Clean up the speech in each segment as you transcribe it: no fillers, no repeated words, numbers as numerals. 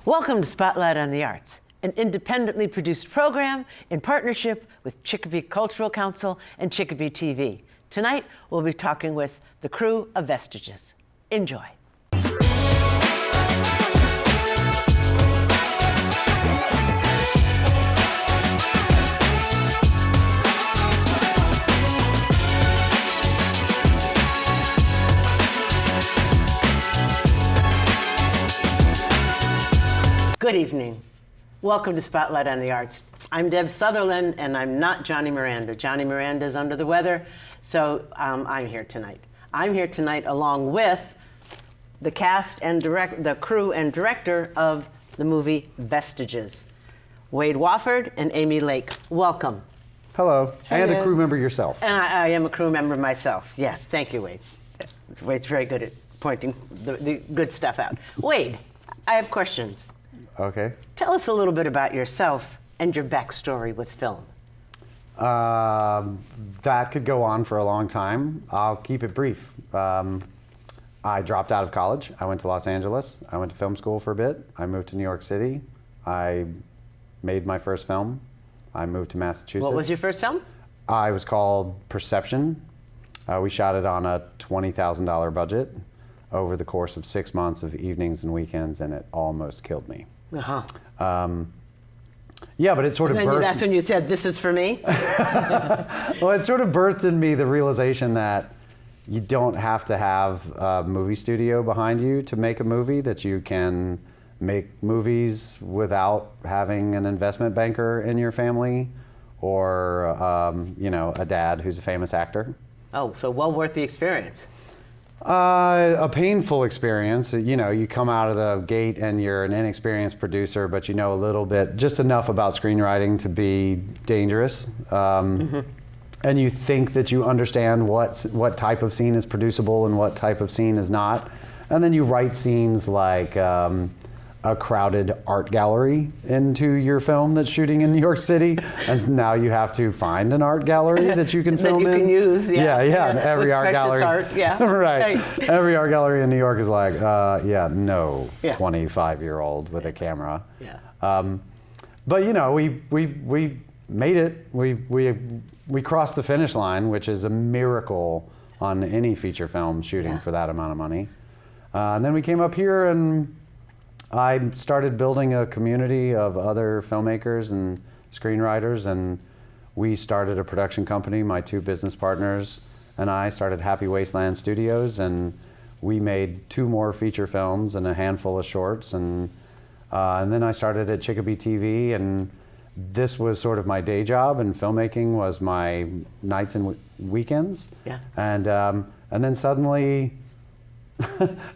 Welcome to Spotlight on the Arts, an independently produced program in partnership with Chicopee Cultural Council and Chicopee TV. Tonight, we'll be talking with the crew of Vestiges. Enjoy. Good evening. Welcome to Spotlight on the Arts. I'm Deb Sutherland, and I'm not Johnny Miranda. Johnny Miranda is under the weather, so I'm here tonight. I'm here tonight along with the cast and the crew and director of the movie Vestiges, Wade Wofford and Amy Lake. Welcome. Hello. Hello. And a crew member yourself. And I am a crew member myself. Yes, thank you, Wade. Wade's very good at pointing the good stuff out. Wade, I have questions. Okay. Tell us a little bit about yourself and your backstory with film. That could go on for a long time. I'll keep it brief. I dropped out of college. I went to Los Angeles. I went to film school for a bit. I moved to New York City. I made my first film. I moved to Massachusetts. What was your first film? It was called Perception. We shot it on a $20,000 budget over the course of 6 months of evenings and weekends, and it almost killed me. Uh-huh. Yeah, but it sort of birthed... That's when you said, this is for me? Well, it sort of birthed in me the realization that you don't have to have a movie studio behind you to make a movie, that you can make movies without having an investment banker in your family or, a dad who's a famous actor. Oh, so well worth the experience. A painful experience. You come out of the gate and you're an inexperienced producer, but you know a little bit, just enough about screenwriting to be dangerous. And you think that you understand what type of scene is producible and what type of scene is not. And then you write scenes like a crowded art gallery into your film that's shooting in New York City, and now you have to find an art gallery that you can film that you in. Can use, yeah. And every art gallery, right. Every art gallery in New York is like, no 25-year-old with a camera. Yeah. But we made it. We crossed the finish line, which is a miracle on any feature film shooting for that amount of money. And then we came up here and I started building a community of other filmmakers and screenwriters, and we started a production company. My two business partners and I started Happy Wasteland Studios, and we made 2 more feature films and a handful of shorts, and then I started at Chicopee TV, and this was sort of my day job, and filmmaking was my nights and weekends. Yeah. And then suddenly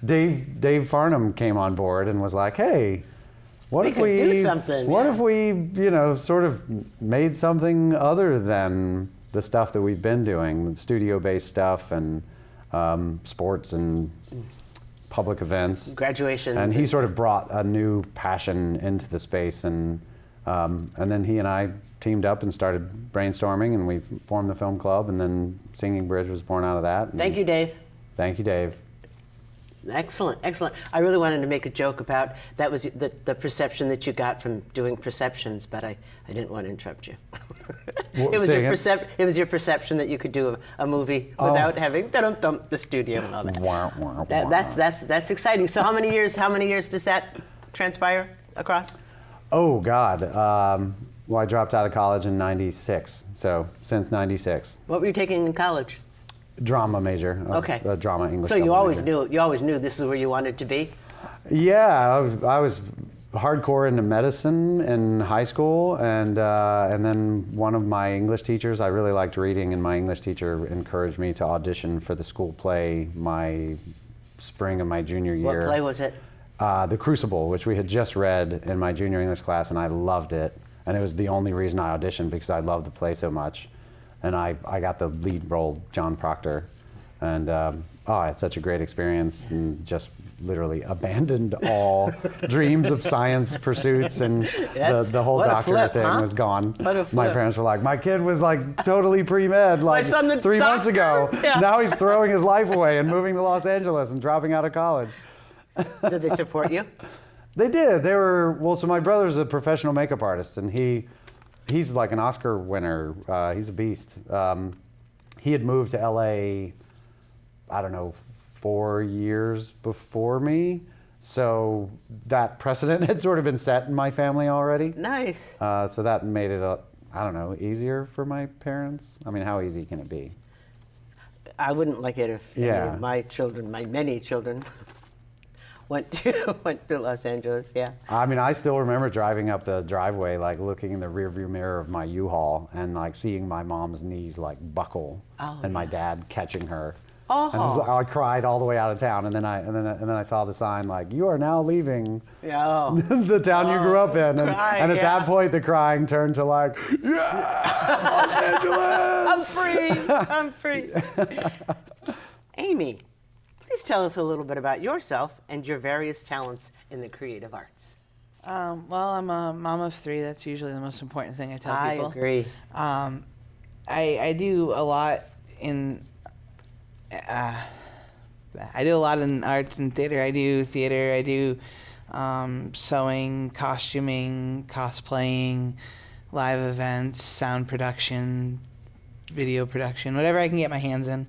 Dave Farnham came on board and was like, "Hey, what if we do something? What if we, sort of made something other than the stuff that we've been doing, studio-based stuff and sports and public events, graduations." And he sort of brought a new passion into the space, and then he and I teamed up and started brainstorming, and we formed the film club, and then Singing Bridge was born out of that. Thank you, Dave. Thank you, Dave. Excellent, excellent. I really wanted to make a joke about that was the perception that you got from doing Perceptions, but I didn't want to interrupt you. It was your perception that you could do a movie without having the studio and all that. That's exciting. So how many years does that transpire across? Oh God. Well, I dropped out of college in '96, so since '96. What were you taking in college? Drama major. Okay. A drama English. So you always knew this is where you wanted to be? Yeah, I was hardcore into medicine in high school, and then one of my English teachers, I really liked reading, and my English teacher encouraged me to audition for the school play my spring of my junior year. What play was it? The Crucible, which we had just read in my junior English class, and I loved it. And it was the only reason I auditioned, because I loved the play so much. And I got the lead role, John Proctor, and I had such a great experience, and just literally abandoned all dreams of science pursuits, and the whole doctor thing was gone. My parents were like, my kid was like totally pre-med like 3 months ago. Yeah. Now he's throwing his life away and moving to Los Angeles and dropping out of college. Did they support you? They did. They were, well, so my brother's a professional makeup artist, and he's like an Oscar winner. He's a beast. He had moved to LA, I don't know, 4 years before me. So that precedent had sort of been set in my family already. Nice. So that made it, I don't know, easier for my parents. I mean, how easy can it be? I wouldn't like it if any of my children, my many children, went to Los Angeles. Yeah. I mean, I still remember driving up the driveway, like looking in the rearview mirror of my U-Haul and like seeing my mom's knees like buckle, and my dad catching her. Oh. And I cried all the way out of town, and then I saw the sign like, "You are now leaving the town you grew up in," and at that point the crying turned to like, "Yeah, Los Angeles, I'm free." Amy, please tell us a little bit about yourself and your various talents in the creative arts. Well, I'm a mom of 3. That's usually the most important thing I tell people. I agree. I do a lot in. I do a lot in arts and theater. I do theater. I do sewing, costuming, cosplaying, live events, sound production, video production, whatever I can get my hands in,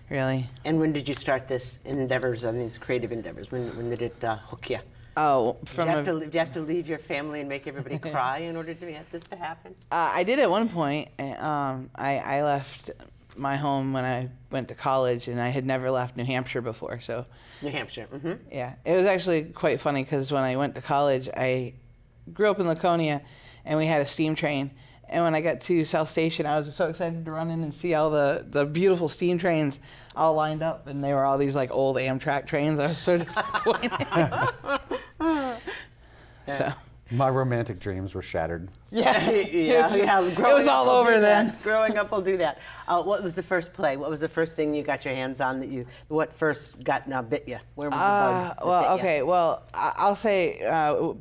really. And when did you start this endeavors on these creative endeavors? When did it hook you? Oh, do you have to leave your family and make everybody cry in order to get this to happen? I did at one point. I left my home when I went to college, and I had never left New Hampshire before. So New Hampshire. Mm-hmm. Yeah, it was actually quite funny because when I went to college, I grew up in Laconia, and we had a steam train. And when I got to South Station, I was so excited to run in and see all the beautiful steam trains all lined up, and they were all these like old Amtrak trains. I was so disappointed. So. My romantic dreams were shattered. Yeah. It was all over then. Growing up will do that. What was the first play? What was the first thing you got your hands on what first bit you? Where was the bug? Well, I'll say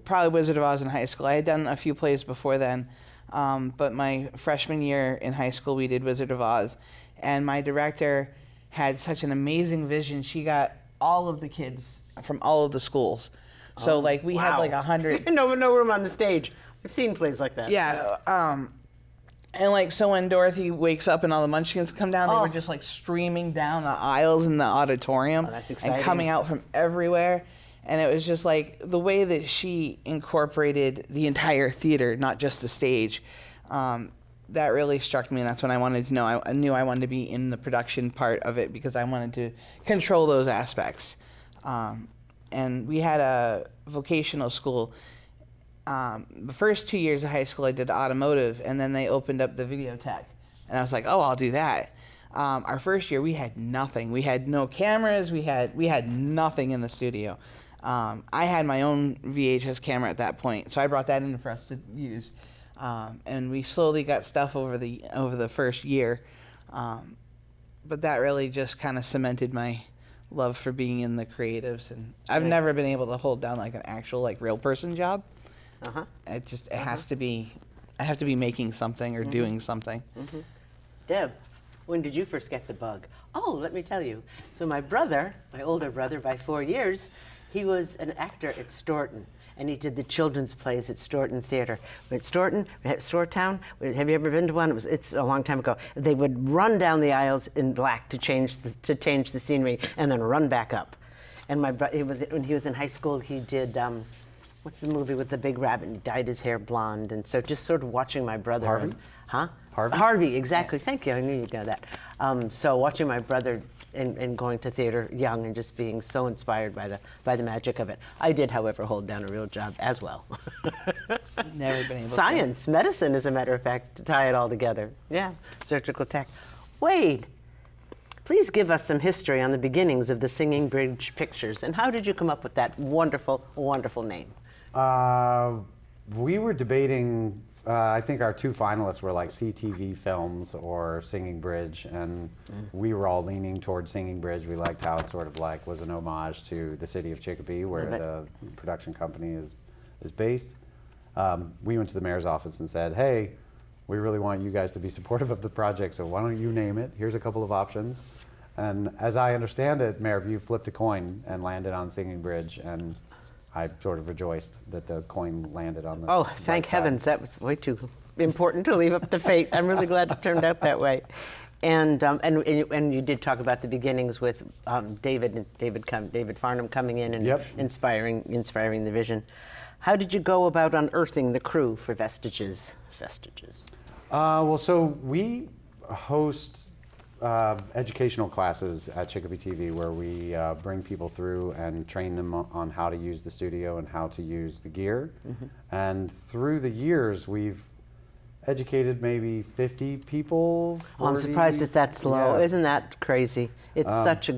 probably Wizard of Oz in high school. I had done a few plays before then, but my freshman year in high school we did Wizard of Oz, and my director had such an amazing vision. She got all of the kids from all of the schools. So like we had like 100. No room on the stage. I've seen plays like that. Yeah. And like so when Dorothy wakes up and all the Munchkins come down, they were just like streaming down the aisles in the auditorium. Oh, that's exciting. And coming out from everywhere. And it was just like the way that she incorporated the entire theater, not just the stage. That really struck me, and that's when I wanted to know. I knew I wanted to be in the production part of it because I wanted to control those aspects. And we had a vocational school. The first 2 years of high school, I did automotive, and then they opened up the video tech. And I was like, oh, I'll do that. Our first year, we had nothing. We had no cameras. We had nothing in the studio. I had my own VHS camera at that point, so I brought that in for us to use. And we slowly got stuff over the first year. But that really just kind of cemented my love for being in the creatives, and I've never been able to hold down like an actual like real person job. It has to be, I have to be making something or doing something. Deb, when did you first get the bug? Oh, let me tell you. So my older brother by 4 years, he was an actor at Staunton. And he did the children's plays at Staunton Theater. At Staunton, Town, have you ever been to one? It's a long time ago. They would run down the aisles in black to change the scenery, and then run back up. And when he was in high school, he did what's the movie with the big rabbit? And he dyed his hair blonde, and so just sort of watching my brother. Harvey? Harvey, exactly. Thank you. I knew you'd know that. So watching my brother and going to theater young and just being so inspired by the magic of it. I did, however, hold down a real job as well. Never been able Science, medicine, as a matter of fact, to tie it all together. Yeah, surgical tech. Wade, please give us some history on the beginnings of the Singing Bridge Pictures, and how did you come up with that wonderful, wonderful name? We were debating. I think our 2 finalists were like CTV Films or Singing Bridge, and we were all leaning towards Singing Bridge. We liked how it sort of like was an homage to the city of Chicopee, where the production company is based. We went to the mayor's office and said, hey, we really want you guys to be supportive of the project, so why don't you name it? Here's a couple of options. And as I understand it, Mayor, you flipped a coin and landed on Singing Bridge, and I sort of rejoiced that the coin landed on the Oh, right thank side. heavens, that was way too important to leave up to fate. I'm really glad it turned out that way. And you did talk about the beginnings with David Farnham coming in and Yep. inspiring the vision. How did you go about unearthing the crew for Vestiges? Well, so we host educational classes at Chicopee TV where we bring people through and train them on how to use the studio and how to use the gear. Mm-hmm. And through the years, we've educated maybe 50 people. 40, I'm surprised it's that slow. yeah. Isn't that crazy? It's such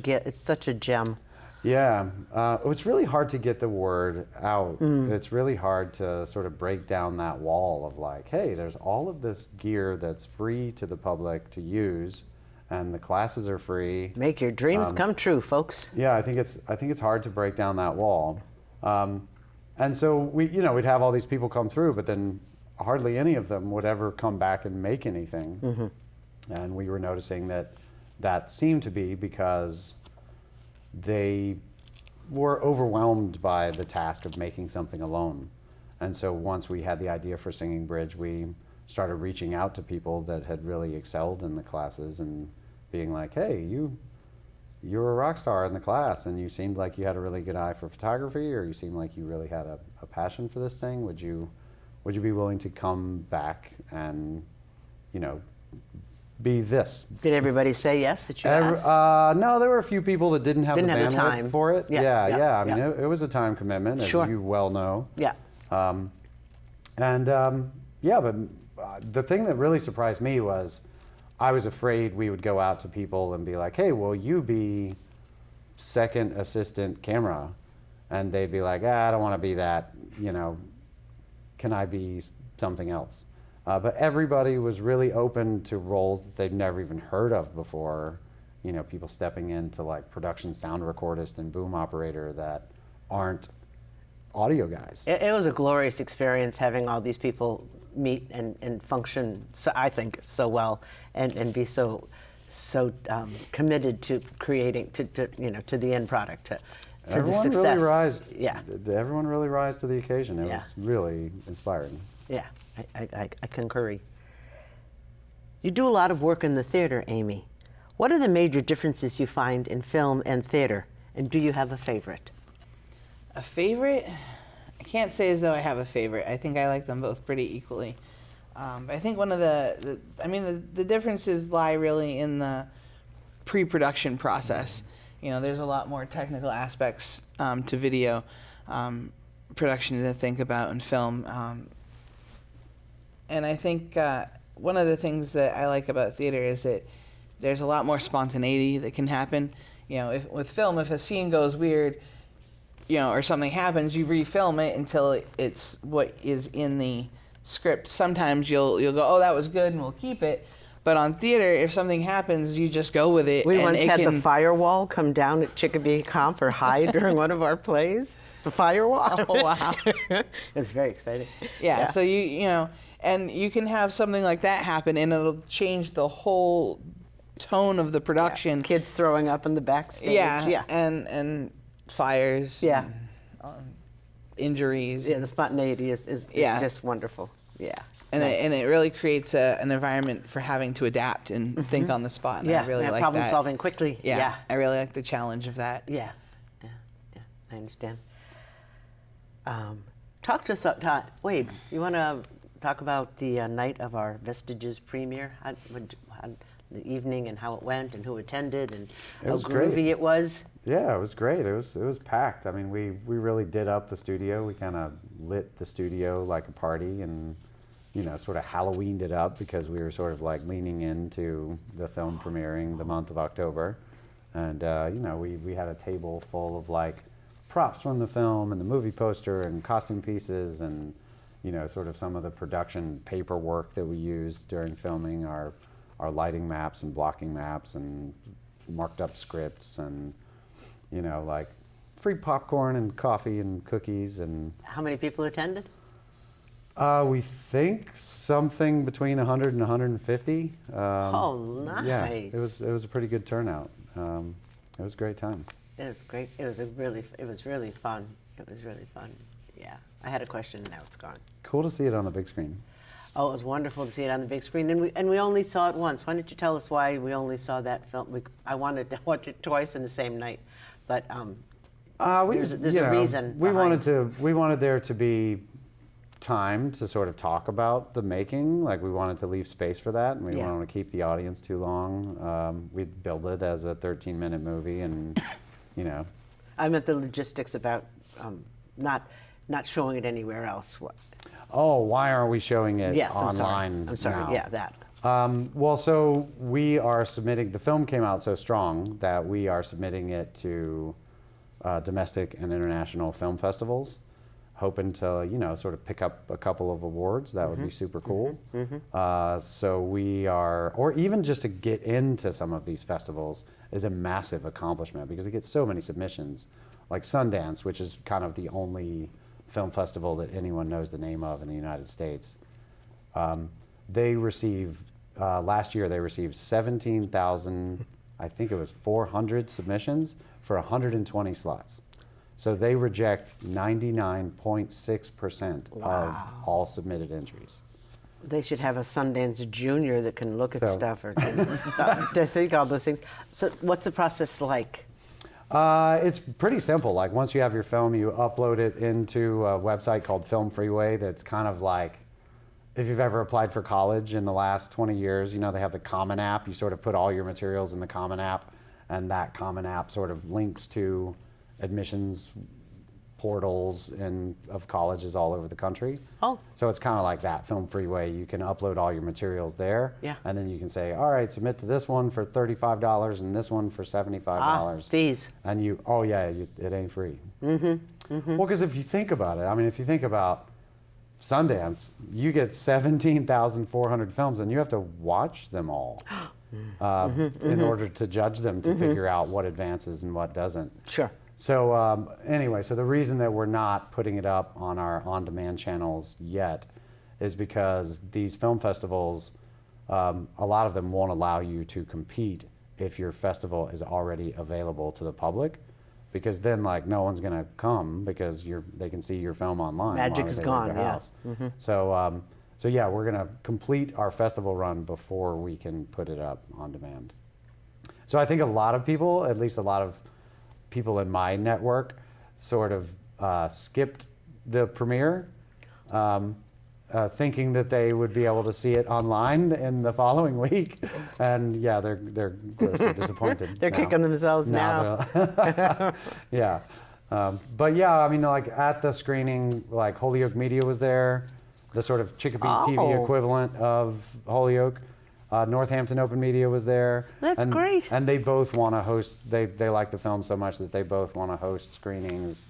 a gem. Yeah, it's really hard to get the word out. It's really hard to sort of break down that wall of like, hey, there's all of this gear that's free to the public to use, and the classes are free. Make your dreams come true, folks. Yeah, I think it's hard to break down that wall, and so we'd have all these people come through, but then hardly any of them would ever come back and make anything, and we were noticing that seemed to be because they were overwhelmed by the task of making something alone. And so once we had the idea for Singing Bridge, we started reaching out to people that had really excelled in the classes and being like, hey, you're a rock star in the class and you seemed like you had a really good eye for photography, or you seemed like you really had a passion for this thing. Would you be willing to come back and, be this? Did everybody say yes that you asked? No, there were a few people that didn't have the bandwidth time for it. Yeah. I mean, yeah. it was a time commitment, as Sure. you well know. Yeah. But the thing that really surprised me was I was afraid we would go out to people and be like, hey, will you be second assistant camera? And they'd be like, I don't want to be that, can I be something else? But everybody was really open to roles that they'd never even heard of before. People stepping into like production sound recordist and boom operator that aren't audio guys. It was a glorious experience having all these people meet and function, I think, so well and be so committed to creating to the end product. To Everyone the success. really rised. Yeah. Everyone really rised to the occasion. It was really inspiring. Yeah, I concur. You do a lot of work in the theater, Amy. What are the major differences you find in film and theater, and do you have a favorite? A favorite? I can't say as though I have a favorite. I think I like them both pretty equally. But I think one of the differences lie really in the pre-production process. There's a lot more technical aspects to video production to think about in film. And I think one of the things that I like about theater is that there's a lot more spontaneity that can happen. With film, if a scene goes weird, or something happens, you refilm it until it's what is in the script. Sometimes you'll go, oh, that was good, and we'll keep it. But on theater, if something happens, you just go with it. We once had the firewall come down at Chicopee Comp or High during one of our plays. The firewall. Oh, wow. It was very exciting. Yeah. So and you can have something like that happen, and it'll change the whole tone of the production. Yeah. Kids throwing up in the backstage. Yeah. And fires. Yeah. And, injuries. Yeah. The spontaneity is just wonderful. Yeah. And it really creates an environment for having to adapt and think on the spot. And I really like problem that. solving quickly. Yeah. I really like the challenge of that. Yeah. I understand. Talk to us, Wade. You want to talk about the night of our Vestiges premiere? How the evening and how it went and who attended and how groovy it was? Yeah, it was great. It was packed. I mean, we really did up the studio. We kind of lit the studio like a party and sort of Halloweened it up because we were sort of like leaning into the film premiering the month of October. And, we had a table full of like props from the film and the movie poster and costume pieces and, sort of some of the production paperwork that we used during filming, our lighting maps and blocking maps and marked up scripts and, like free popcorn and coffee and cookies. And how many people attended? We think something between 100 and 150. Oh, nice. Yeah, it was a pretty good turnout. It was a great time. It was great. It was really fun. It was really fun. Yeah. I had a question, and now it's gone. Cool to see it on the big screen. Oh, it was wonderful to see it on the big screen, and we only saw it once. Why don't you tell us why we only saw that film? I wanted to watch it twice in the same night, but there's a reason. We wanted there to be time to sort of talk about the making. Like, we wanted to leave space for that, and we didn't want to keep the audience too long. We'd build it as a 13-minute movie, and I meant the logistics about not showing it anywhere else. Oh, why aren't we showing it yes, online? I'm sorry. Now? Yeah, that. Well, so we are submitting. The film came out so strong that we are submitting it to domestic and international film festivals, hoping to sort of pick up a couple of awards. That would be super cool. So we are, or even just to get into some of these festivals is a massive accomplishment because it gets so many submissions. Like Sundance, which is kind of the only film festival that anyone knows the name of in the United States. They receive, last year they received 17,000, I think it was 400 submissions for 120 slots. So they reject 99.6% of all submitted entries. They should have a Sundance Junior that can look at stuff or to think all those things. So what's the process like? It's pretty simple. Like, once you have your film, you upload it into a website called Film Freeway that's kind of like, if you've ever applied for college in the last 20 years, they have the Common App. You sort of put all your materials in the Common App, and that Common App sort of links to admissions portals of colleges all over the country. Oh. So it's kind of like that, Film Freeway. You can upload all your materials there. Yeah. And then you can say, all right, submit to this one for $35 and this one for $75. Fees. And it ain't free. Well, because if you think about it, if you think about Sundance, you get 17,400 films and you have to watch them all in order to judge them, to figure out what advances and what doesn't. Sure. So anyway, so the reason that we're not putting it up on our on-demand channels yet is because these film festivals, a lot of them won't allow you to compete if your festival is already available to the public, because then no one's going to come because they can see your film online. Magic is gone. Their house. So yeah, we're going to complete our festival run before we can put it up on demand. So I think a lot of people, at least a lot of people in my network, sort of skipped the premiere, thinking that they would be able to see it online in the following week, and yeah, they're grossly disappointed. They're kicking themselves now. Yeah, but yeah, at the screening, Holyoke Media was there, the sort of Chicopee TV equivalent of Holyoke. Northampton Open Media was there. That's great. And they both want to host, they like the film so much that they both want to host screenings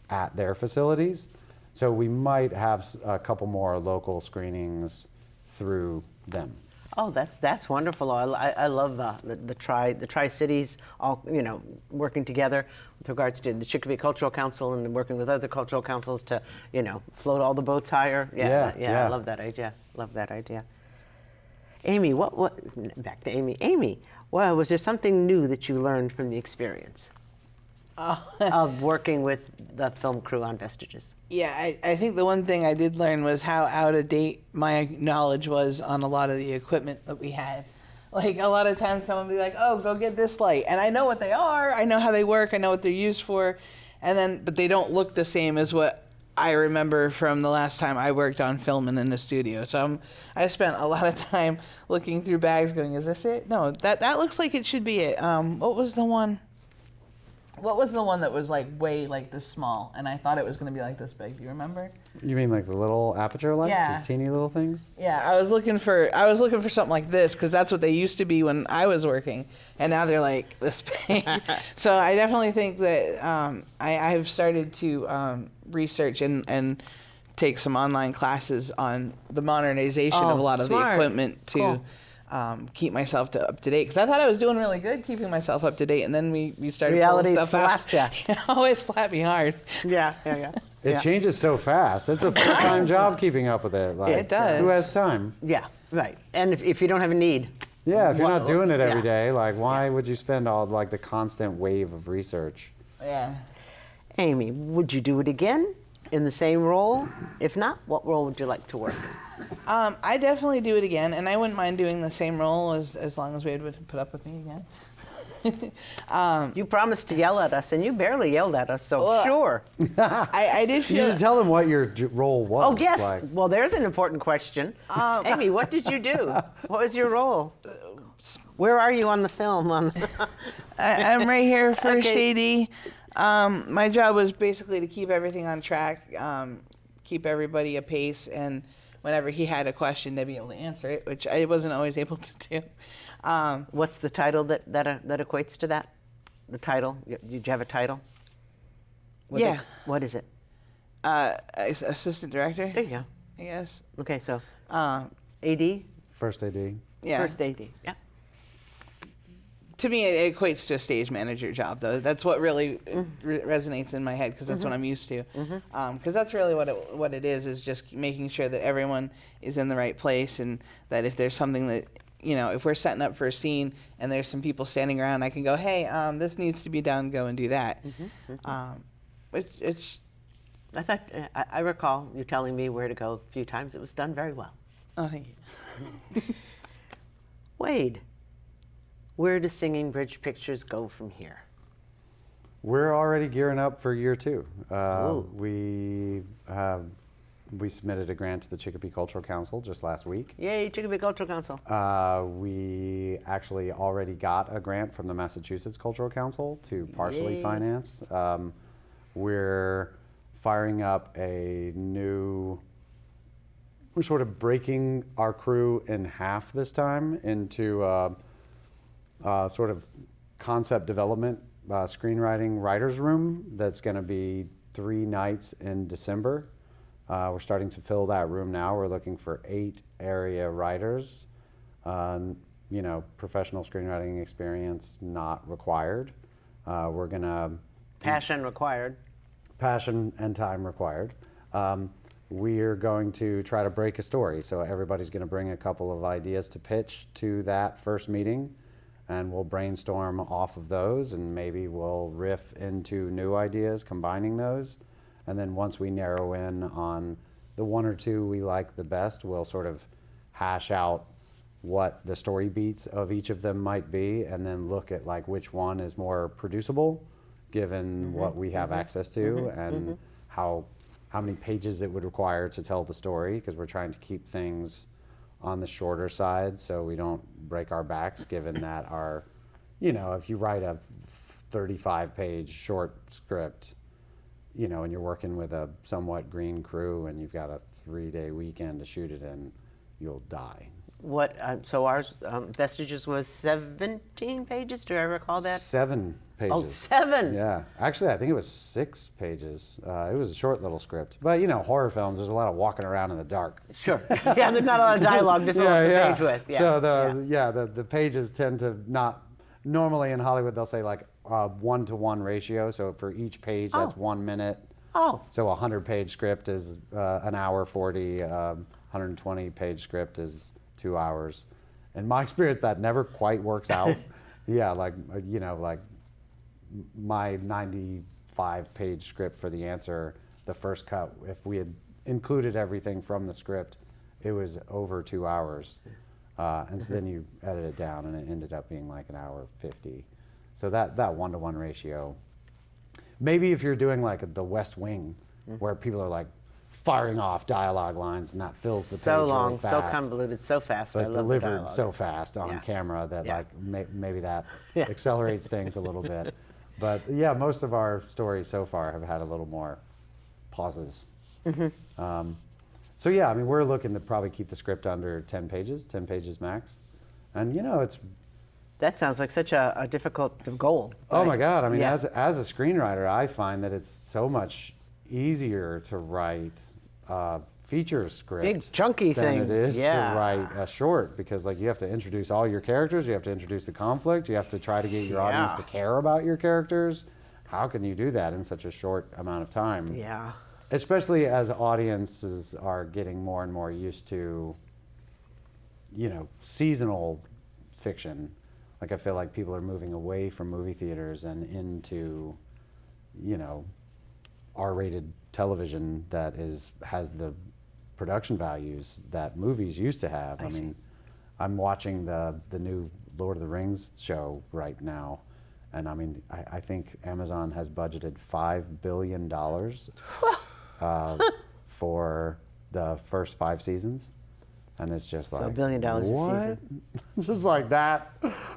at their facilities. So we might have a couple more local screenings through them. Oh, that's wonderful. I love the Tri-Cities all working together with regards to the Chicopee Cultural Council and working with other cultural councils to float all the boats higher. Yeah. I love that idea. Amy, back to Amy. Amy, was there something new that you learned from the experience of working with the film crew on Vestiges? Yeah, I think the one thing I did learn was how out of date my knowledge was on a lot of the equipment that we had. A lot of times someone would be like, oh, go get this light. And I know what they are, I know how they work, I know what they're used for, but they don't look the same as what I remember from the last time I worked on filming in the studio. So I spent a lot of time looking through bags going, is this it? No, that looks like it should be it. What was the one that was way this small, and I thought it was going to be this big? Do you remember? You mean the little aperture lights? Yeah. The teeny little things? Yeah, I was looking for something like this because that's what they used to be when I was working, and now they're this big. So I definitely think that I've started to research and take some online classes on the modernization of a lot of the equipment to keep myself up to date, because I thought I was doing really good keeping myself up to date, and then we started reality pulling stuff slapped out. Oh, it slapped me hard. Yeah. It changes so fast. It's a full-time job keeping up with it. It does. Who has time? Yeah, right. And if you don't have a need. Yeah, if you're not doing it every day, why would you spend all the constant wave of research? Yeah. Amy, would you do it again in the same role? If not, what role would you like to work? I definitely do it again, and I wouldn't mind doing the same role as long as Wade would put up with me again. You promised to yell at us, and you barely yelled at us, so well, sure. I did feel... You should tell them what your role was. Oh, yes. Like. Well, there's an important question. Amy, what did you do? What was your role? Where are you on the film? I'm right here, first AD. My job was basically to keep everything on track, keep everybody apace, and whenever he had a question, to be able to answer it, which I wasn't always able to do. What's the title that equates to that? The title? Did you have a title? What is it? Assistant director. There you go. I guess. Okay, so AD? First AD. Yeah. First AD, yeah. To me, it equates to a stage manager job, though. That's what really resonates in my head, because that's what I'm used to. Because that's really what it is just making sure that everyone is in the right place, and that if there's something that, if we're setting up for a scene and there's some people standing around, I can go, hey, this needs to be done, go and do that. I recall you telling me where to go a few times. It was done very well. Oh, thank you. Wade, where do Singing Bridge Pictures go from here? We're already gearing up for year 2. We submitted a grant to the Chicopee Cultural Council just last week. Yay, Chicopee Cultural Council. We actually already got a grant from the Massachusetts Cultural Council to partially finance. We're firing up we're sort of breaking our crew in half this time into sort of concept development, screenwriting writer's room that's going to be 3 nights in December. We're starting to fill that room now. We're looking for 8 area writers. Professional screenwriting experience not required. We're going to... Passion required. Passion and time required. We're going to try to break a story. So everybody's going to bring a couple of ideas to pitch to that first meeting, and we'll brainstorm off of those, and maybe we'll riff into new ideas, combining those. And then once we narrow in on the 1 or 2 we like the best, we'll sort of hash out what the story beats of each of them might be, and then look at like which one is more producible given what we have access to, and how many pages it would require to tell the story, because we're trying to keep things on the shorter side so we don't break our backs, given that if you write a 35-page short script, and you're working with a somewhat green crew and you've got a 3-day weekend to shoot it in, you'll die. So ours, Vestiges was 17 pages, do I recall that? 7 pages. Oh, 7! Yeah. Actually, I think it was 6 pages. It was a short little script. But, horror films, there's a lot of walking around in the dark. Sure. Yeah, there's not a lot of dialogue to fill up the page with. Yeah. So the pages tend to not, normally in Hollywood they'll say like 1-to-1 ratio. So for each page, that's 1 minute. Oh. So a 100-page script is an hour 40. 120-page script is 2 hours. In my experience, that never quite works out. Yeah, like my 95-page script for The Answer, the first cut, if we had included everything from the script, it was over 2 hours. And so then you edit it down, and it ended up being like 1:50. So that 1-to-1 ratio. Maybe if you're doing like The West Wing, where people are like firing off dialogue lines, and that fills the page really fast. So convoluted, so fast. But it's delivered so fast on camera that maybe that accelerates things a little bit. But yeah, most of our stories so far have had a little more pauses. So yeah, I mean, we're looking to probably keep the script under 10 pages max. And that sounds like such a difficult goal. Oh my God, I mean, as a screenwriter, I find that it's so much easier to write a feature script big chunky than things. It is to write a short, because like you have to introduce all your characters, you have to introduce the conflict, you have to try to get your audience to care about your characters. How can you do that in such a short amount of time? Yeah. Especially as audiences are getting more and more used to, seasonal fiction. Like I feel like people are moving away from movie theaters and into, R-rated television that has the production values that movies used to have. I mean, I'm watching the new Lord of the Rings show right now, and I mean, I think Amazon has budgeted $5 billion for the first 5 seasons, and it's just like $1 billion a season. Just like that,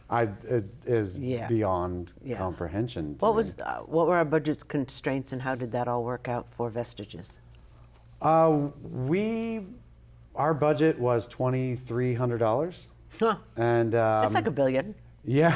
it is beyond comprehension. What were our budget constraints, and how did that all work out for Vestiges? Our budget was $2,300. Huh. And that's like $1 billion. Yeah,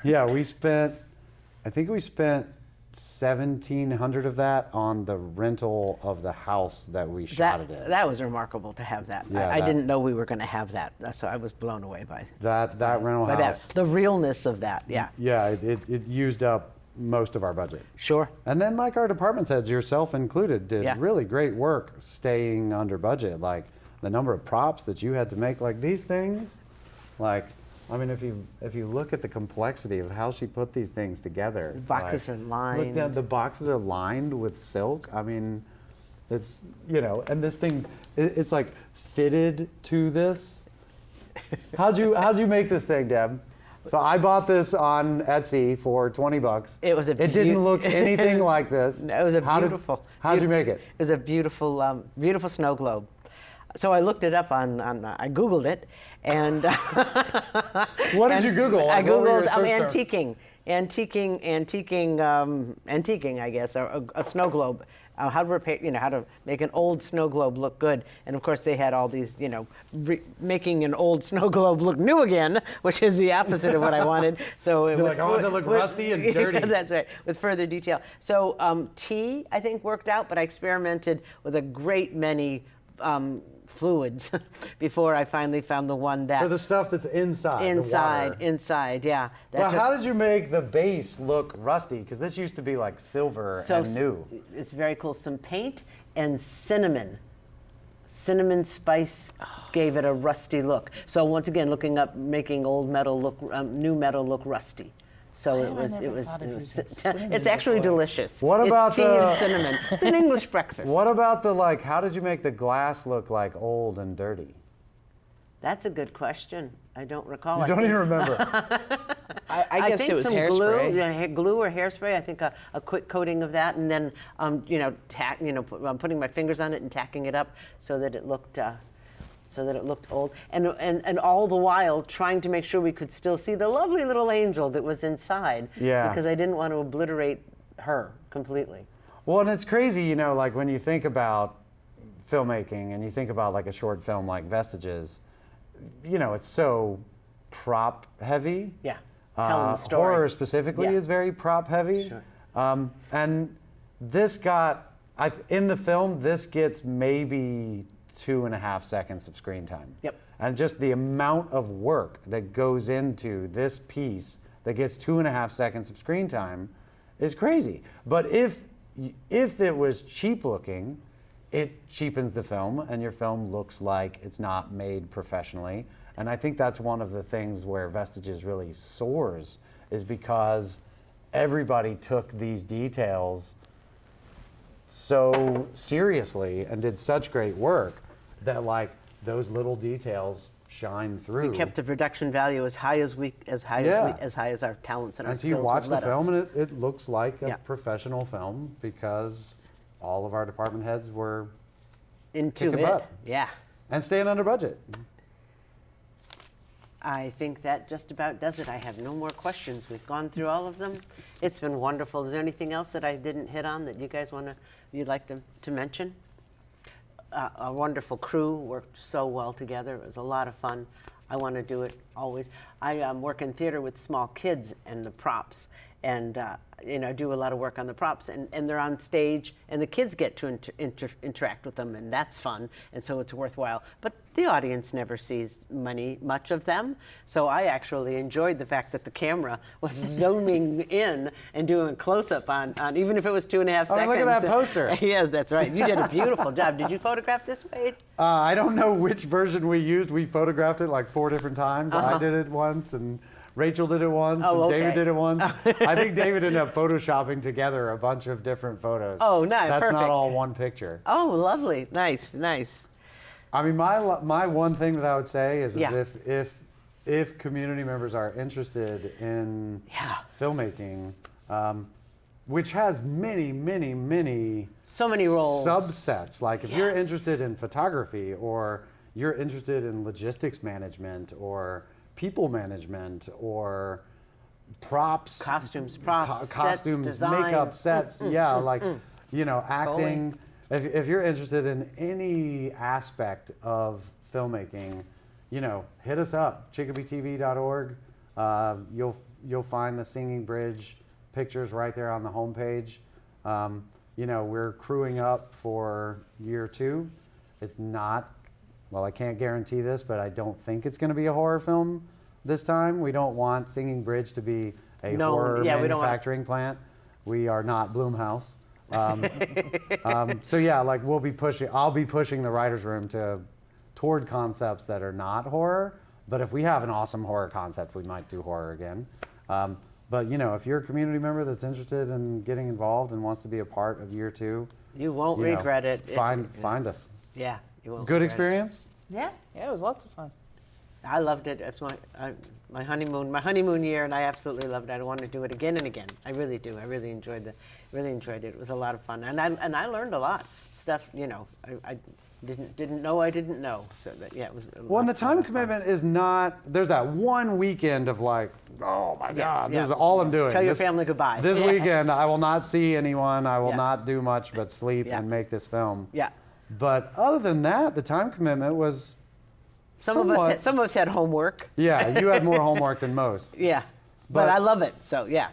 yeah. I think we spent 1,700 of that on the rental of the house that we shot it in. That was remarkable to have that. Yeah, I didn't know we were going to have that, so I was blown away by that rental house. The realness of that. Yeah. Yeah, it used up most of our budget. Sure. And then like our department heads, yourself included, did really great work staying under budget. Like the number of props that you had to make, like these things, like, I mean, if you look at the complexity of how she put these things together. The boxes are lined. Look, the boxes are lined with silk. I mean, it's, and this thing, it's like fitted to this. How'd you make this thing, Deb? So I bought this on Etsy for $20. It didn't look anything like this. No, it was beautiful. How'd you make it? It was a beautiful, beautiful snow globe. So I looked it up I Googled it, and what did you Google? I Googled antiquing, I guess, a snow globe. How to repair, how to make an old snow globe look good, and of course they had all these, making an old snow globe look new again, which is the opposite of what I wanted. So it was I want it to look rusty and dirty. That's right, with further detail. So tea, I think, worked out, but I experimented with a great many fluids before I finally found the one that for the stuff that's inside. Inside, yeah. Well, how did you make the base look rusty? Because this used to be like silver and new. It's very cool. Some paint and cinnamon. Cinnamon spice gave it a rusty look. So once again, looking up, making old metal look, new metal look rusty. So it's actually delicious. What about tea and cinnamon? It's an English breakfast. What about how did you make the glass look like old and dirty? That's a good question. I don't recall. You don't even remember. I guess it was some hairspray. glue or hairspray. I think a quick coating of that, and then putting my fingers on it and tacking it up so that it looked old, and all the while trying to make sure we could still see the lovely little angel that was inside. Yeah. Because I didn't want to obliterate her completely. Well, and it's crazy, like when you think about filmmaking and you think about like a short film like Vestiges, it's so prop heavy. Yeah. Telling the story. Horror specifically is very prop heavy. Sure. And this in the film, this gets maybe 2.5 seconds of screen time. Yep. And just the amount of work that goes into this piece that gets 2.5 seconds of screen time is crazy. But if it was cheap looking, it cheapens the film, and your film looks like it's not made professionally. And I think that's one of the things where Vestiges really soars, is because everybody took these details so seriously and did such great work that like those little details shine through. We kept the production value as high as high as our talents and our skills. And so you watch the would let film, us. and it looks like a professional film because all of our department heads were into kicking it. butt. Yeah. And staying under budget. I think that just about does it. I have no more questions. We've gone through all of them. It's been wonderful. Is there anything else that I didn't hit on that you guys you'd like to mention? A wonderful crew, worked so well together. It was a lot of fun. I want to do it always. I work in theater with small kids and the props, and do a lot of work on the props, and they're on stage, and the kids get to interact with them, and that's fun, and so it's worthwhile. But the audience never sees much of them, so I actually enjoyed the fact that the camera was zooming in and doing a close-up on even if it was 2.5 seconds. Look at that poster. Yes, that's right. You did a beautiful job. Did you photograph this, Wade? I don't know which version we used. We photographed it like 4 different times. I did it once, and Rachel did it once, Oh, and okay. David did it once. I think David ended up photoshopping together a bunch of different photos. Oh, nice, That's perfect. not all one picture. Oh, lovely. Nice, nice. I mean, my one thing that I would say is Yeah. if community members are interested in filmmaking, which has many So many roles. subsets. Like if you're Yes. interested in photography, or you're interested in logistics management, or people management, or props, Costumes, props, costumes, sets, design. makeup, sets, acting. If you're interested in any aspect of filmmaking, hit us up, chicopeetv.org. You'll find the Singing Bridge pictures right there on the homepage. We're crewing up for year 2. It's not, well, I can't guarantee this, but I don't think it's going to be a horror film this time. We don't want Singing Bridge to be a horror manufacturing plant. We are not Blumhouse. I'll be pushing the writer's room toward concepts that are not horror. But if we have an awesome horror concept, we might do horror again. But if you're a community member that's interested in getting involved and wants to be a part of year 2, You won't regret it. Find us. Yeah, you won't. Good regret experience? Yeah, it was lots of fun. I loved it. It's my honeymoon year, and I absolutely loved it. I want to do it again and again. I really do. I really enjoyed it. It was a lot of fun, and I learned a lot stuff. I didn't know I didn't know. So that it was. Well, and the time commitment is not. There's that one weekend of like, oh my God, this is all I'm doing. Tell your family goodbye. This weekend, I will not see anyone. I will not do much but sleep Yeah. and make this film. Yeah. But other than that, the time commitment was. Some of us had homework. Yeah, you had more homework than most. Yeah, but I love it. So yeah.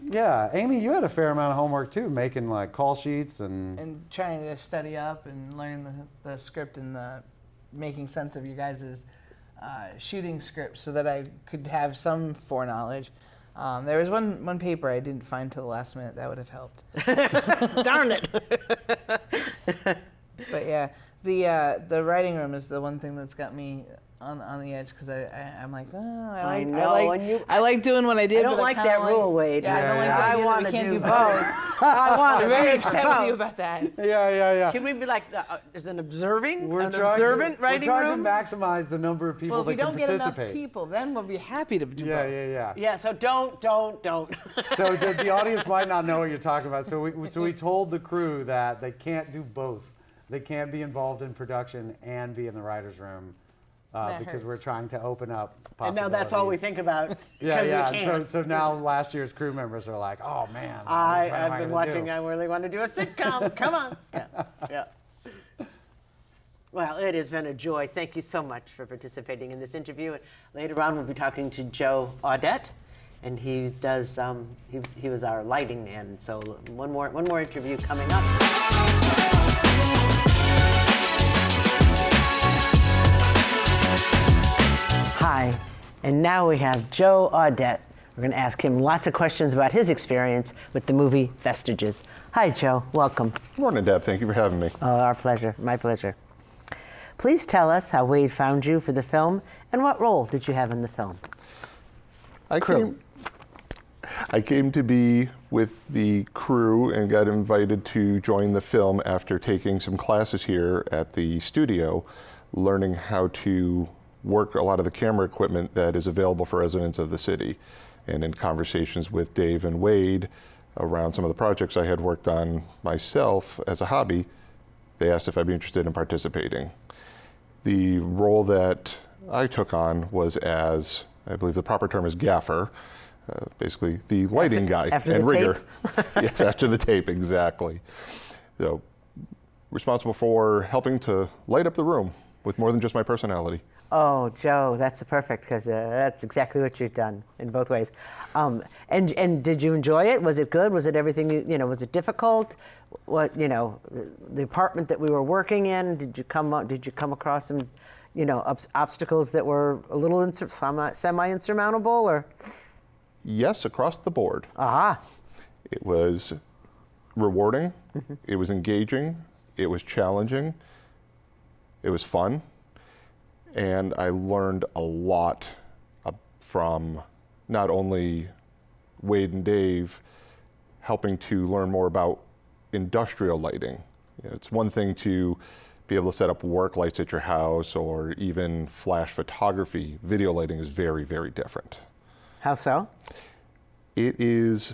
Yeah, Amy, you had a fair amount of homework too, making like call sheets and trying to study up and learn the script and making sense of you guys' shooting script so that I could have some foreknowledge. There was one paper I didn't find till the last minute that would have helped. Darn it. But yeah, the writing room is the one thing that's got me on the edge because I'm like, I like doing what I did. I don't like that rule, Wade. Yeah, I don't like the idea that we can't do both. I want to I'm very upset with you about that. Yeah. Can we be like, as an observing, We're writing room? We're trying to maximize the number of people Well, if we that don't can get participate. enough people, then we'll be happy to do both. Yeah. Yeah. So don't. So the audience might not know what you're talking about. So we told the crew that they can't do both. They can't be involved in production and be in the writer's room because we're trying to open up possibilities. And now that's all we think about. Yeah. So now last year's crew members are like, oh man. I've been watching. I really want to do a sitcom. Come on. Yeah. Well, it has been a joy. Thank you so much for participating in this interview. And later on, we'll be talking to Joe Audet, and he does. He was our lighting man. So one more interview coming up. Hi, and now we have Joe Audet. We're going to ask him lots of questions about his experience with the movie Vestiges. Hi, Joe. Welcome. Good morning, Deb. Thank you for having me. Oh, our pleasure. My pleasure. Please tell us how Wade found you for the film and what role did you have in the film? I came to be with the crew and got invited to join the film after taking some classes here at the studio, learning how to work a lot of the camera equipment that is available for residents of the city. And in conversations with Dave and Wade around some of the projects I had worked on myself as a hobby, they asked if I'd be interested in participating. The role that I took on was as, I believe the proper term is gaffer, basically the lighting guy and rigger. Yes, after the tape, exactly. So responsible for helping to light up the room with more than just my personality. Oh, Joe, that's perfect because that's exactly what you've done in both ways. And did you enjoy it? Was it good? Was it everything was it difficult? What the apartment that we were working in? Did you come across some obstacles that were a little semi-insurmountable or? Yes, across the board. Aha. It was rewarding. Mm-hmm. It was engaging. It was challenging. It was fun. And I learned a lot from not only Wade and Dave helping to learn more about industrial lighting. It's one thing to be able to set up work lights at your house or even flash photography. Video lighting is very, very different. How so? It is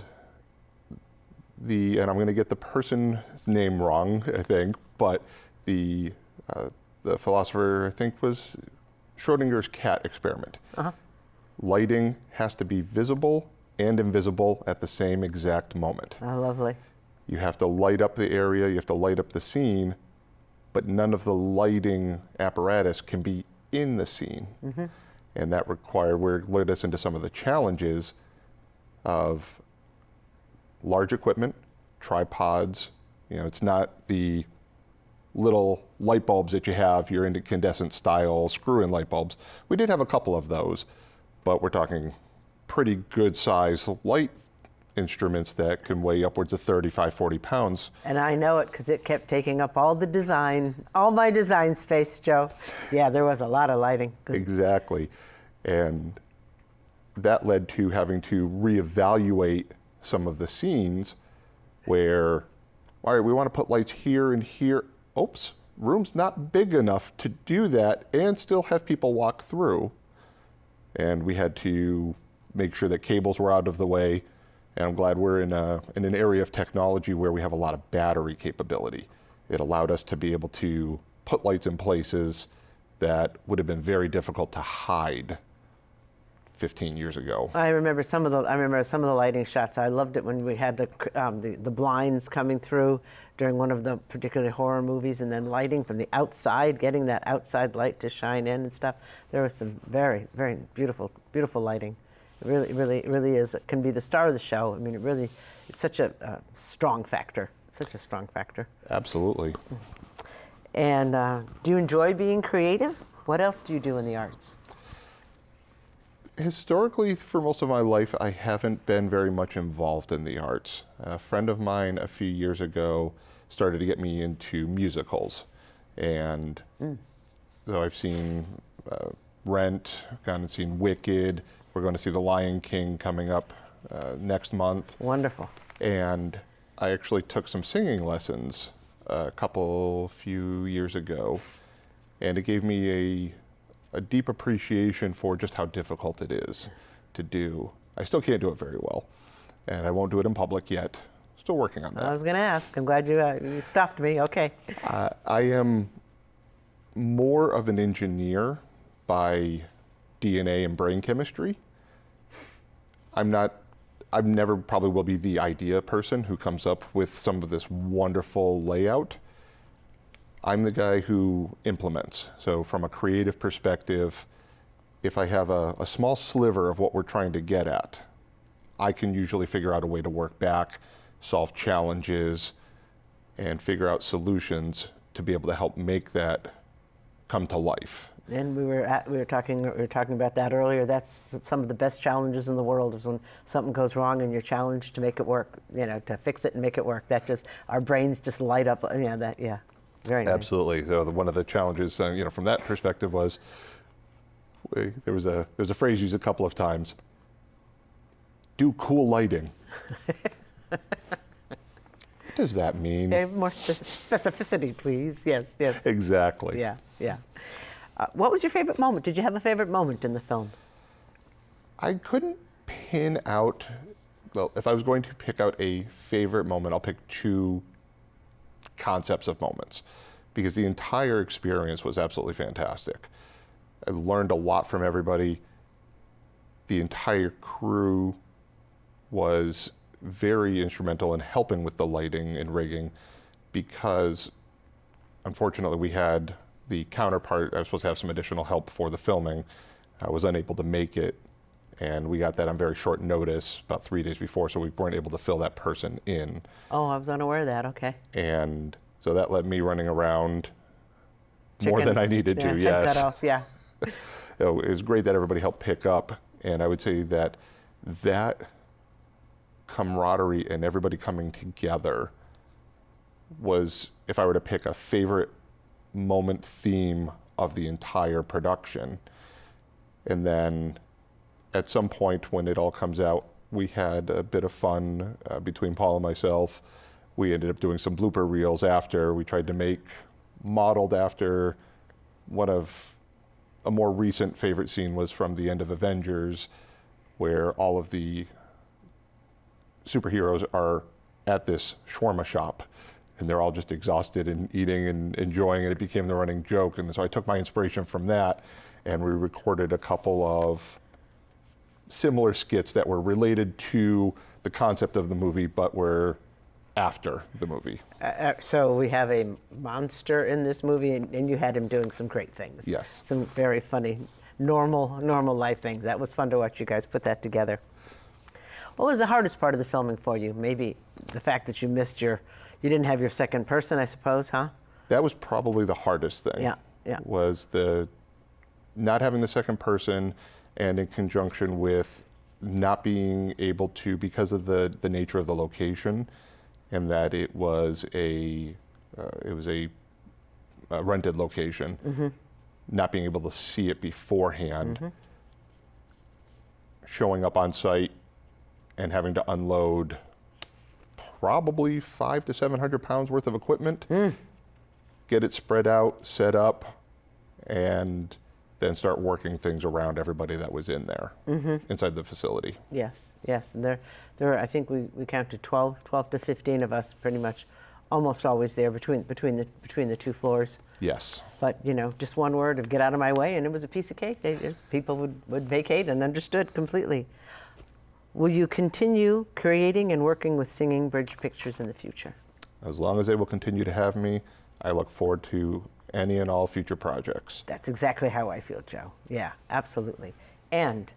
and I'm going to get the person's name wrong, I think, but the philosopher, I think, was Schrodinger's cat experiment. Lighting has to be visible and invisible at the same exact moment. Oh, lovely. You have to light up the area, you have to light up the scene, but none of the lighting apparatus can be in the scene. And that led us into some of the challenges of large equipment, tripods. It's not the little light bulbs that you have, your incandescent style screw-in light bulbs. We did have a couple of those, but we're talking pretty good size light instruments that can weigh upwards of 35, 40 pounds. And I know it because it kept taking up all my design space, Joe. Yeah, there was a lot of lighting. Good. Exactly. And that led to having to reevaluate some of the scenes where, all right, we want to put lights here and here. Oops, room's not big enough to do that and still have people walk through. And we had to make sure that cables were out of the way. And I'm glad we're in an area of technology where we have a lot of battery capability. It allowed us to be able to put lights in places that would have been very difficult to hide 15 years ago. I remember some of the lighting shots. I loved it when we had the blinds coming through during one of the particularly horror movies, and then lighting from the outside, getting that outside light to shine in and stuff. There was some very, very beautiful lighting. It really is. It can be the star of the show. I mean, it's such a strong factor. Such a strong factor. Absolutely. And do you enjoy being creative? What else do you do in the arts? Historically, for most of my life, I haven't been very much involved in the arts. A friend of mine a few years ago started to get me into musicals. And so I've seen Rent, gone and seen Wicked. We're going to see The Lion King coming up next month. Wonderful. And I actually took some singing lessons a few years ago, and it gave me a deep appreciation for just how difficult it is to do. I still can't do it very well, and I won't do it in public yet. Still working on that. I was going to ask. I'm glad you stopped me. Okay. I am more of an engineer by DNA and brain chemistry. I never probably will be the idea person who comes up with some of this wonderful layout. I'm the guy who implements. So from a creative perspective, if I have a small sliver of what we're trying to get at, I can usually figure out a way to work back, solve challenges, and figure out solutions to be able to help make that come to life. And we were talking about that earlier. That's some of the best challenges in the world, is when something goes wrong and you're challenged to make it work, to fix it and make it work. That just, our brains just light up. Very nice. Absolutely. So one of the challenges, from that perspective was, there's a phrase used a couple of times: do cool lighting. What does that mean? Okay, more specificity, please. Yes. Exactly. Yeah. What was your favorite moment? Did you have a favorite moment in the film? I couldn't pin out, well, if I was going to pick out a favorite moment, I'll pick two concepts of moments, because the entire experience was absolutely fantastic. I learned a lot from everybody. The entire crew was very instrumental in helping with the lighting and rigging, because unfortunately we had the counterpart. I was supposed to have some additional help for the filming. I was unable to make it, and we got that on very short notice, about 3 days before, so we weren't able to fill that person in. Oh, I was unaware of that. Okay. And so that led me running around more than I needed to. Yes. Cut off. Yeah. It was great that everybody helped pick up, and I would say that camaraderie and everybody coming together was, if I were to pick a favorite moment theme of the entire production. And then at some point when it all comes out, we had a bit of fun between Paul and myself. We ended up doing some blooper reels after. We tried to make, modeled after one of a more recent favorite scene was from the end of Avengers, where all of the superheroes are at this shawarma shop and they're all just exhausted and eating and enjoying it. It became the running joke. And so I took my inspiration from that and we recorded a couple of similar skits that were related to the concept of the movie, but were after the movie. So we have a monster in this movie, and you had him doing some great things. Yes. Some very funny, normal life things. That was fun to watch you guys put that together. What was the hardest part of the filming for you? Maybe the fact that you you didn't have your second person, I suppose, huh? That was probably the hardest thing. Yeah. Was the not having the second person, and in conjunction with not being able to, because of the nature of the location, and that it was a rented location, mm-hmm. not being able to see it beforehand, mm-hmm. showing up on site and having to unload probably 500 to 700 pounds worth of equipment, get it spread out, set up, and then start working things around everybody that was in there, mm-hmm. inside the facility. Yes. And there were, I think we counted 12 to 15 of us, pretty much, almost always there between the two floors. Yes. But just one word of "get out of my way," and it was a piece of cake. People would vacate and understood completely. Will you continue creating and working with Singing Bridge Pictures in the future? As long as they will continue to have me, I look forward to any and all future projects. That's exactly how I feel, Joe. Yeah, absolutely. And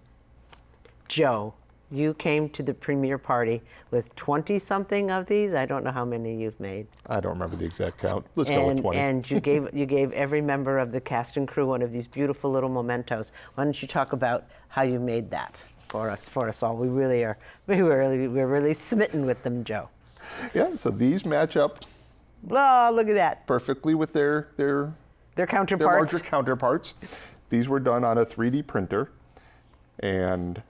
Joe, you came to the premiere party with 20-something of these. I don't know how many you've made. I don't remember the exact count. Let's go with 20. And you gave every member of the cast and crew one of these beautiful little mementos. Why don't you talk about how you made that for us all? We're really smitten with them, Joe. Yeah, so these match up. Oh, look at that. Perfectly with their counterparts. Their larger counterparts. These were done on a 3D printer, and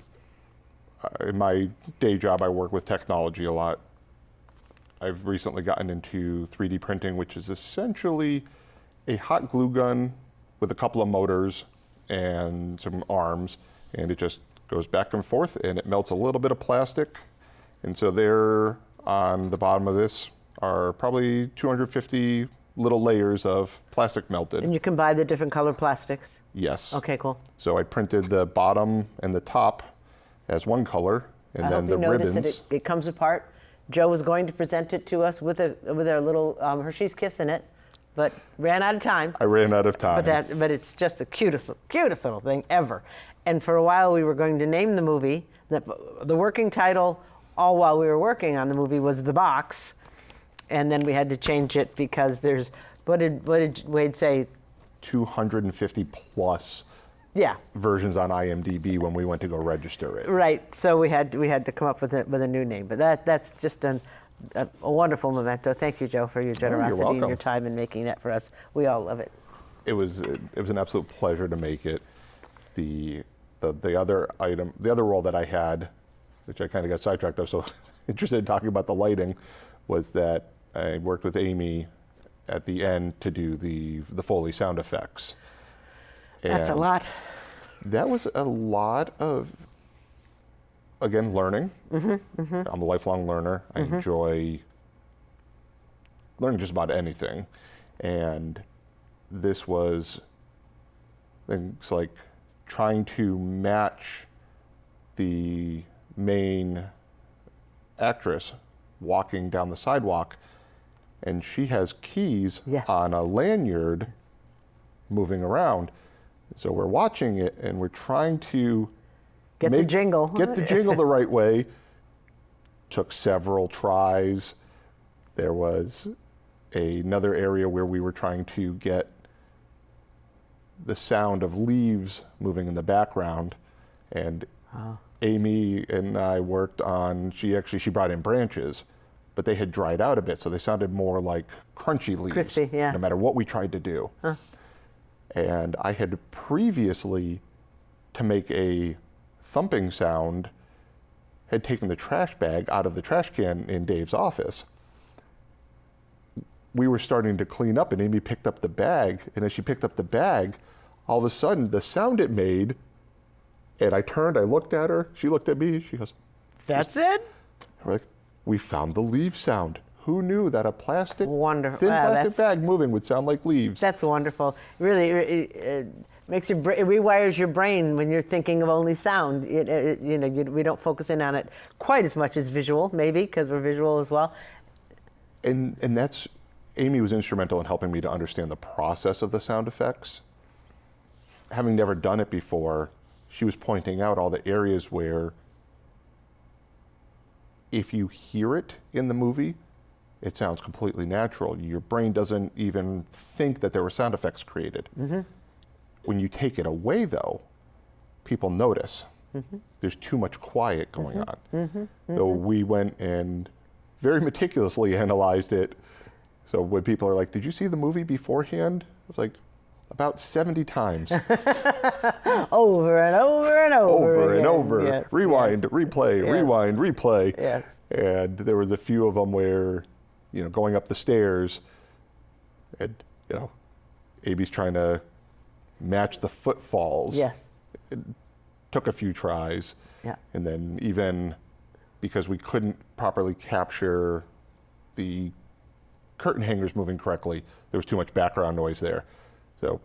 in my day job, I work with technology a lot. I've recently gotten into 3D printing, which is essentially a hot glue gun with a couple of motors and some arms, and it just goes back and forth, and it melts a little bit of plastic. And so there on the bottom of this are probably 250 little layers of plastic melted. And you can buy the different color plastics? Yes. Okay, cool. So I printed the bottom and the top as one color, and then the ribbons. That it comes apart. Joe was going to present it to us with a little Hershey's Kiss in it, but ran out of time. I ran out of time. But it's just the cutest little thing ever. And for a while we were going to name the movie. The working title, all while we were working on the movie, was The Box. And then we had to change it because there's, what did Wade say? 250 plus yeah. versions on IMDb when we went to go register it. Right, so we had to come up with a new name. But that's just a wonderful memento. Thank you, Joe, for your generosity and your time in making that for us. We all love it. It was an absolute pleasure to make it. The other role that I had, which I kind of got sidetracked, I was so interested in talking about the lighting, was that I worked with Amy at the end to do the Foley sound effects. And that's a lot. That was a lot of, again, learning. Mm-hmm, mm-hmm. I'm a lifelong learner. Mm-hmm. I enjoy learning just about anything. And this was things like trying to match the main actress walking down the sidewalk, and she has keys yes. on a lanyard moving around. So we're watching it and we're trying to get the jingle the right way. Took several tries. There was another area where we were trying to get the sound of leaves moving in the background, and Amy and I worked on, she brought in branches, but they had dried out a bit, so they sounded more like crunchy leaves. Crispy, yeah. No matter what we tried to do. And I had previously, to make a thumping sound had taken the trash bag out of the trash can in Dave's office. We were starting to clean up, and Amy picked up the bag, and as she picked up the bag, all of a sudden, the sound it made, and I turned, I looked at her, she looked at me, she goes, That's it? we're like, we found the leaf sound. Who knew that a plastic, Wonderful. thin Wow, plastic bag moving would sound like leaves? That's wonderful. Really, it makes it rewires your brain when you're thinking of only sound. We don't focus in on it quite as much as visual, maybe, because we're visual as well. And that's, Amy was instrumental in helping me to understand the process of the sound effects. Having never done it before, she was pointing out all the areas where if you hear it in the movie, it sounds completely natural. Your brain doesn't even think that there were sound effects created. Mm-hmm. When you take it away, though, people notice. Mm-hmm. There's too much quiet going on. Mm-hmm. So we went and very meticulously analyzed it. So when people are like, did you see the movie beforehand? I was like, about 70 times. Over and over and over. Over and over. Yes, rewind, yes. replay, Yes. rewind, replay. Yes. And there was a few of them where, going up the stairs, and, Amy's trying to match the footfalls. Yes. It took a few tries. Yeah. And then even because we couldn't properly capture the curtain hangers moving correctly, there was too much background noise there. So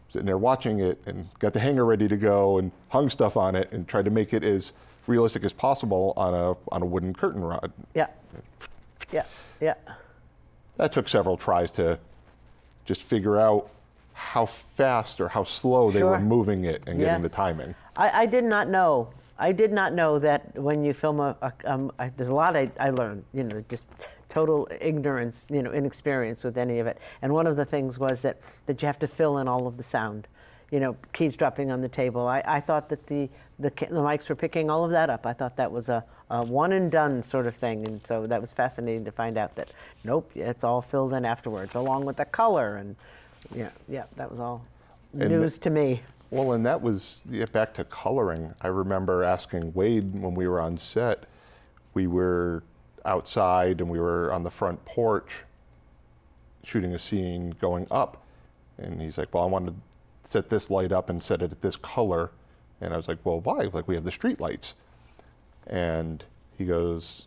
sitting there watching it and got the hanger ready to go and hung stuff on it and tried to make it as realistic as possible on a wooden curtain rod. Yeah. Yeah. Yeah. That took several tries to just figure out how fast or how slow they were moving it and getting the timing. I did not know. I did not know that when you film there's a lot I learned, just total ignorance, inexperience with any of it. And one of the things was that you have to fill in all of the sound, keys dropping on the table. I thought that the mics were picking all of that up. I thought that was a one and done sort of thing. And so that was fascinating to find out that, nope, it's all filled in afterwards, along with the color. And that was all news to me. Well, and that was, back to coloring. I remember asking Wade when we were on set, we were outside and we were on the front porch shooting a scene going up. And he's like, well, I wanted to set this light up and set it at this color. And I was like, well, why? Like, we have the street lights. And he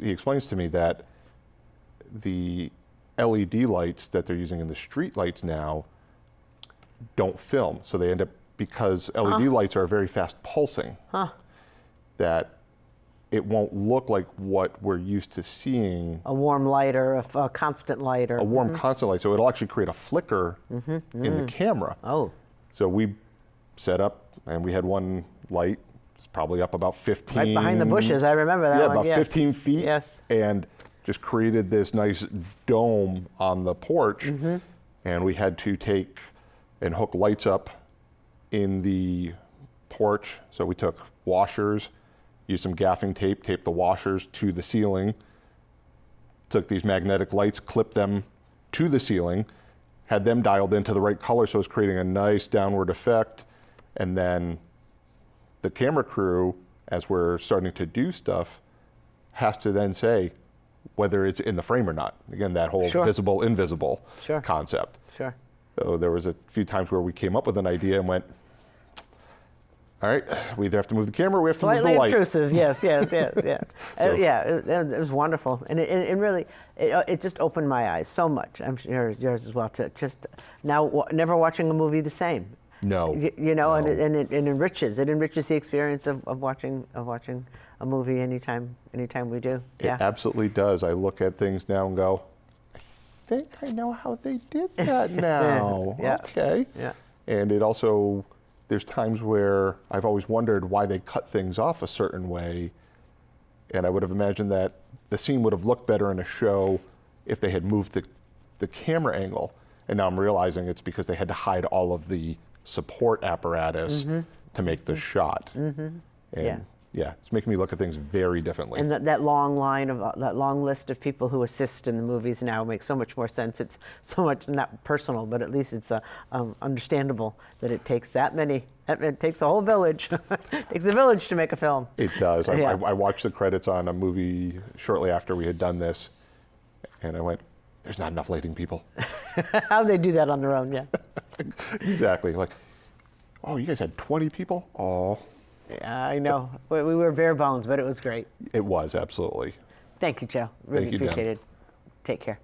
explains to me that the LED lights that they're using in the street lights now don't film. So they end up, because LED lights are very fast pulsing, that it won't look like what we're used to seeing. A warm light or a constant light. Or a warm constant light. So it'll actually create a flicker in the camera. Oh. So we set up, and we had one light. It's probably up about 15. Right behind the bushes, I remember that one. Yeah, about 15 feet. Yes. And just created this nice dome on the porch. And we had to take and hook lights up in the porch. So we took washers, used some gaffing tape, taped the washers to the ceiling, took these magnetic lights, clipped them to the ceiling, had them dialed into the right color, so it's creating a nice downward effect. And then the camera crew, as we're starting to do stuff, has to then say whether it's in the frame or not. Again, that whole visible, invisible concept. Sure. So there was a few times where we came up with an idea and went, all right, we either have to move the camera or we have to move the light. Slightly intrusive, yes. It was wonderful. And it really, it just opened my eyes so much. I'm sure yours as well, to just now never watching a movie the same. No. No. And it enriches the experience of watching a movie anytime we do. It absolutely does. I look at things now and go, I think I know how they did that now. Okay. Yeah. And it also, there's times where I've always wondered why they cut things off a certain way. And I would have imagined that the scene would have looked better in a show if they had moved the camera angle. And now I'm realizing it's because they had to hide all of the support apparatus to make the shot. And Yeah, it's making me look at things very differently. And that long line of that long list of people who assist in the movies now makes so much more sense. It's so much not personal, but at least it's understandable that it takes that many. It takes a whole village. It takes a village to make a film. It does. Yeah. I watched the credits on a movie shortly after we had done this, and I went, "There's not enough lighting people." How they do that on their own, yeah. Exactly. Like, oh, you guys had 20 people? Oh. Yeah, I know. We were bare bones, but it was great. It was, absolutely. Thank you, Joe. Really Thank you, Jen. appreciate it. Take care.